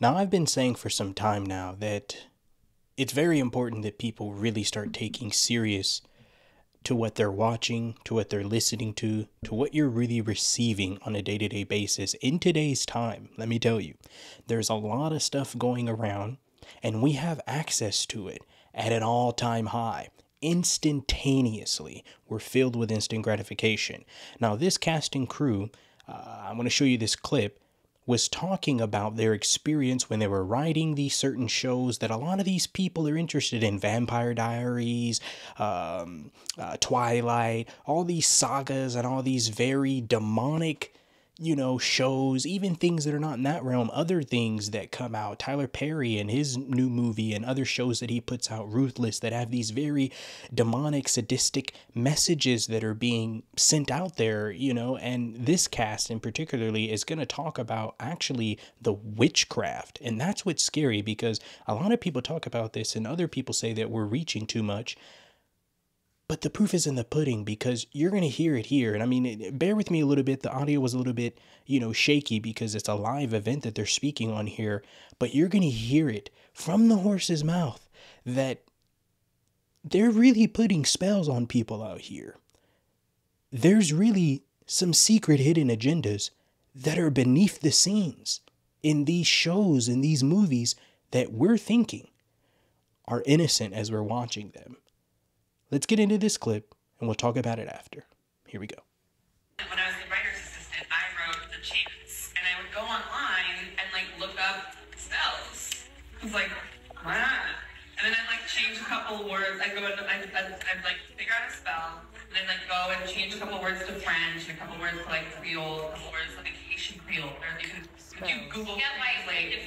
Now, I've been saying for some time now that it's very important that people really start taking serious to what they're watching, to what they're listening to what you're really receiving on a day-to-day basis in today's time. Let me tell you, there's a lot of stuff going around and we have access to it at an all-time high. Instantaneously, we're filled with instant gratification. Now, this cast and crew, I'm going to show you this clip, was talking about their experience when they were writing these certain shows that a lot of these people are interested in. Vampire Diaries, Twilight, all these sagas and all these very demonic, shows, even things that are not in that realm, other things that come out. Tyler Perry and his new movie and other shows that he puts out, Ruthless, that have these very demonic, sadistic messages that are being sent out there, and this cast in particularly is going to talk about actually the witchcraft. And that's what's scary, because a lot of people talk about this and other people say that we're reaching too much. But the proof is in the pudding, because you're going to hear it here. And I mean, bear with me a little bit. The audio was a little bit, shaky because it's a live event that they're speaking on here. But you're going to hear it from the horse's mouth that they're really putting spells on people out here. There's really some secret hidden agendas that are beneath the scenes in these shows, in these movies that we're thinking are innocent as we're watching them. Let's get into this clip, and we'll talk about it after. Here we go. When I was the writer's assistant, I wrote the chants, and I would go online and look up spells. I was like, why not? And then I'd change a couple words. I'd figure out a spell, and then go and change a couple words to French, and a couple words to Creole, a couple words to Haitian Creole. Or you could do Google Translate.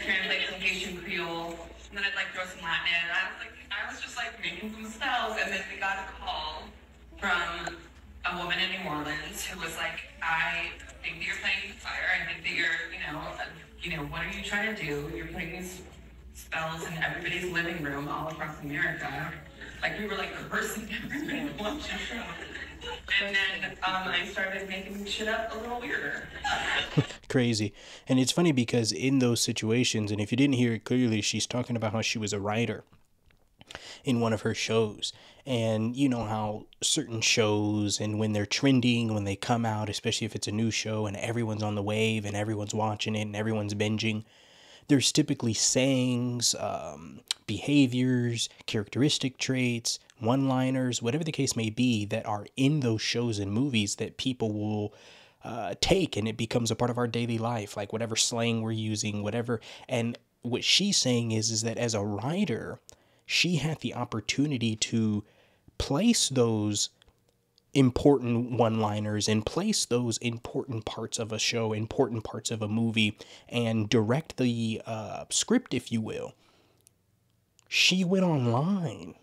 Translate to Haitian Creole. And then I'd throw some Latin in. I was just making some spells, and then we got a call from a woman in New Orleans who was I think that you're playing with fire. I think that you're, what are you trying to do? You're putting these spells in everybody's living room all across America. We were cursing everybody to watch the show. And then I started making shit up a little weirder. Crazy. And it's funny because in those situations, and if you didn't hear it clearly, she's talking about how she was a writer in one of her shows. And you know how certain shows, and when they're trending, when they come out, especially if it's a new show and everyone's on the wave and everyone's watching it and everyone's binging, there's typically sayings, behaviors, characteristic traits, one-liners, whatever the case may be, that are in those shows and movies that people will take, and it becomes a part of our daily life, whatever slang we're using, whatever. And what she's saying is that as a writer, she had the opportunity to place those important one-liners and place those important parts of a show, important parts of a movie, and direct the script, if you will. She went online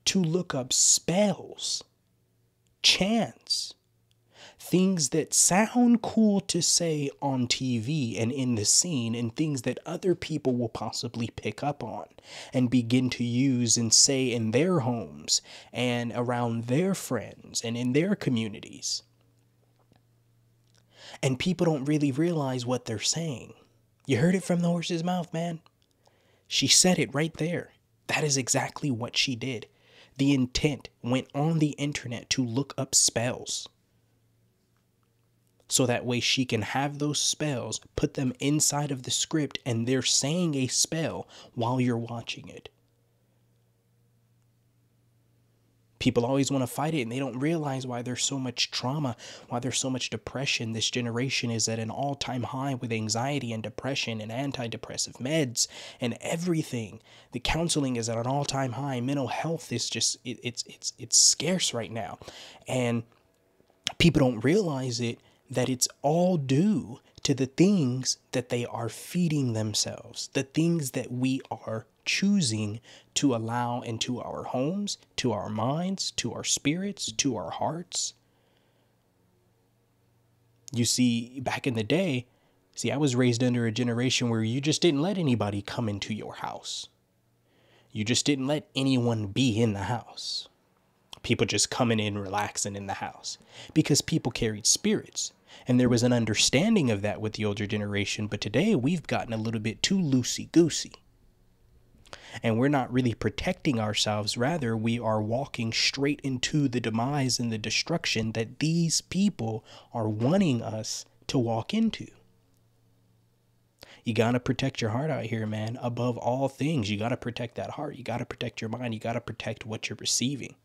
to look up spells, chants, things that sound cool to say on TV and in the scene, and things that other people will possibly pick up on and begin to use and say in their homes and around their friends and in their communities. And people don't really realize what they're saying. You heard it from the horse's mouth, man. She said it right there. That is exactly what she did. The intent went on the internet to look up spells, so that way she can have those spells, put them inside of the script, and they're saying a spell while you're watching it. People always want to fight it, and they don't realize why there's so much trauma, why there's so much depression. This generation is at an all-time high with anxiety and depression and antidepressive meds and everything. The counseling is at an all-time high. Mental health is just, it's scarce right now. And people don't realize that it's all due to the things that they are feeding themselves, the things that we are choosing to allow into our homes, to our minds, to our spirits, to our hearts. You see, back in the day, I was raised under a generation where you just didn't let anybody come into your house. You just didn't let anyone be in the house. People just coming in, relaxing in the house, because people carried spirits. And there was an understanding of that with the older generation, but today we've gotten a little bit too loosey-goosey. And we're not really protecting ourselves. Rather, we are walking straight into the demise and the destruction that these people are wanting us to walk into. You got to protect your heart out here, man. Above all things, you got to protect that heart. You got to protect your mind. You got to protect what you're receiving.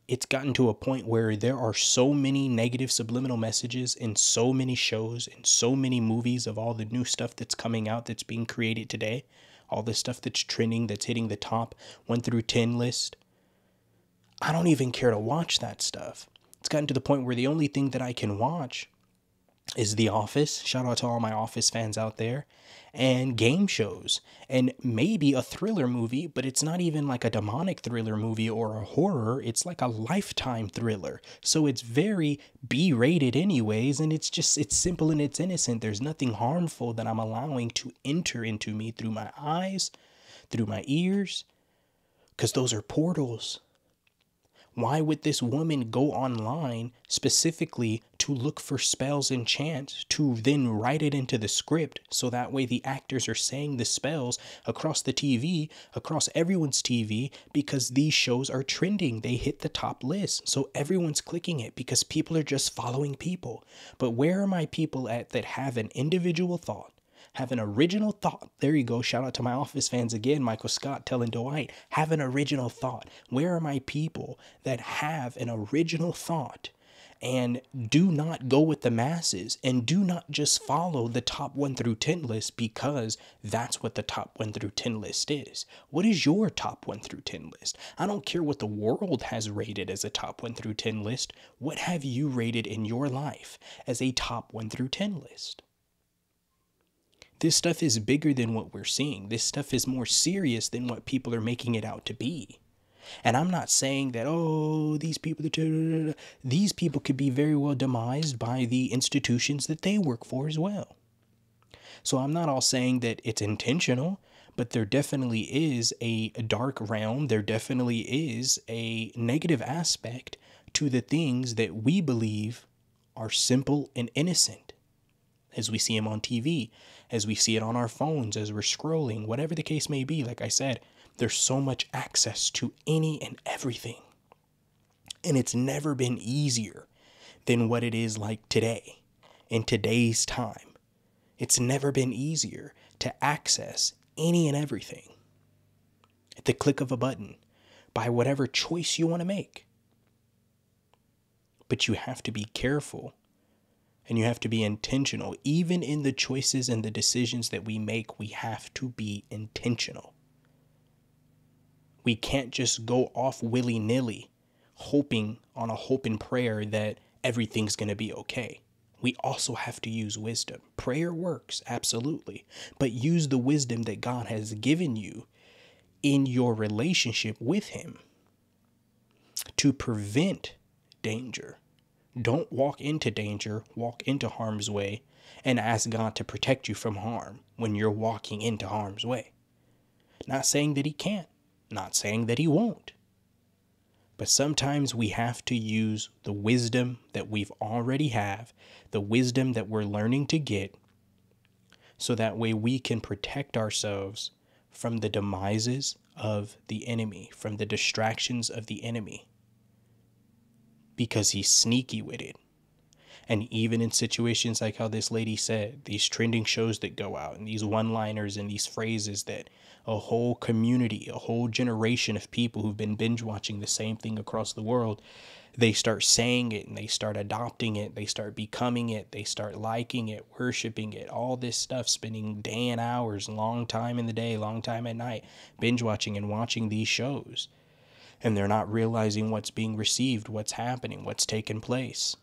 It's gotten to a point where there are so many negative subliminal messages in so many shows and so many movies of all the new stuff that's coming out, that's being created today. All this stuff that's trending, that's hitting the top 1 through 10 list. I don't even care to watch that stuff. It's gotten to the point where the only thing that I can watch is The Office. Shout out to all my Office fans out there. And game shows. And maybe a thriller movie, but it's not even like a demonic thriller movie or a horror. It's like a Lifetime thriller. So it's very B-rated anyways. And it's simple and it's innocent. There's nothing harmful that I'm allowing to enter into me through my eyes, through my ears. Because those are portals. Why would this woman go online specifically to look for spells and chants to then write it into the script so that way the actors are saying the spells across the TV, across everyone's TV, because these shows are trending. They hit the top list. So everyone's clicking it because people are just following people. But where are my people at that have an individual thought? Have an original thought. There you go. Shout out to my Office fans again. Michael Scott telling Dwight, have an original thought. Where are my people that have an original thought and do not go with the masses and do not just follow the top 1 through 10 list because that's what the top 1 through 10 list is? What is your top 1 through 10 list? I don't care what the world has rated as a top 1 through 10 list. What have you rated in your life as a top 1 through 10 list? This stuff is bigger than what we're seeing. This stuff is more serious than what people are making it out to be. And I'm not saying that, oh, these people could be very well demised by the institutions that they work for as well. So I'm not all saying that it's intentional, but there definitely is a dark realm. There definitely is a negative aspect to the things that we believe are simple and innocent. As we see them on TV, as we see it on our phones, as we're scrolling, whatever the case may be. Like I said, there's so much access to any and everything. And it's never been easier than what it is like today, in today's time. It's never been easier to access any and everything at the click of a button by whatever choice you want to make. But you have to be careful. And you have to be intentional. Even in the choices and the decisions that we make, we have to be intentional. We can't just go off willy-nilly, hoping on a hope and prayer that everything's going to be okay. We also have to use wisdom. Prayer works, absolutely. But use the wisdom that God has given you in your relationship with Him to prevent danger. Don't walk into danger, walk into harm's way, and ask God to protect you from harm when you're walking into harm's way. Not saying that He can't, not saying that He won't. But sometimes we have to use the wisdom that we've already have, the wisdom that we're learning to get, so that way we can protect ourselves from the demises of the enemy, from the distractions of the enemy. Because he's sneaky with it. And even in situations like how this lady said, these trending shows that go out and these one-liners and these phrases that a whole community, a whole generation of people who've been binge watching the same thing across the world, they start saying it and they start adopting it. They start becoming it. They start liking it, worshiping it, all this stuff, spending day and hours, long time in the day, long time at night, binge watching and watching these shows. And they're not realizing what's being received, what's happening, what's taking place.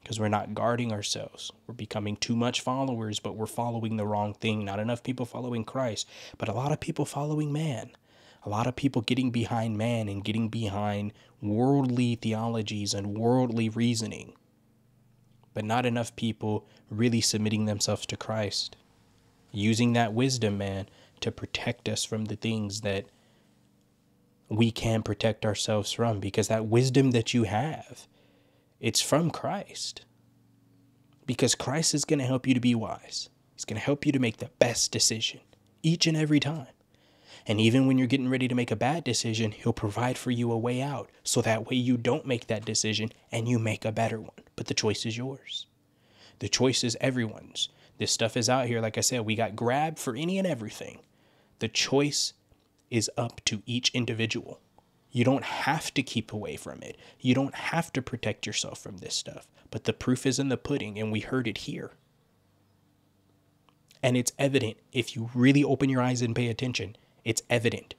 Because we're not guarding ourselves. We're becoming too much followers, but we're following the wrong thing. Not enough people following Christ, but a lot of people following man. A lot of people getting behind man and getting behind worldly theologies and worldly reasoning. But not enough people really submitting themselves to Christ. Using that wisdom, man, to protect us from the things that we can protect ourselves from, because that wisdom that you have It's from Christ. Because Christ is going to help you to be wise. He's going to help you to make the best decision each and every time. And even when you're getting ready to make a bad decision, he'll provide for you a way out. So that way you don't make that decision and you make a better one. But the choice is yours. The choice is everyone's. This stuff is out here. Like I said, we got grabbed for any and everything. The choice is up to each individual. You don't have to keep away from it. You don't have to protect yourself from this stuff. But the proof is in the pudding, and we heard it here. And it's evident if you really open your eyes and pay attention. It's evident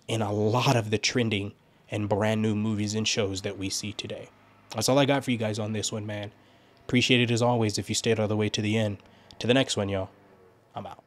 in a lot of the trending and brand new movies and shows that we see today. That's all I got for you guys on this one, man. Appreciate it as always if you stayed all the way to the end. To the next one, y'all. I'm out.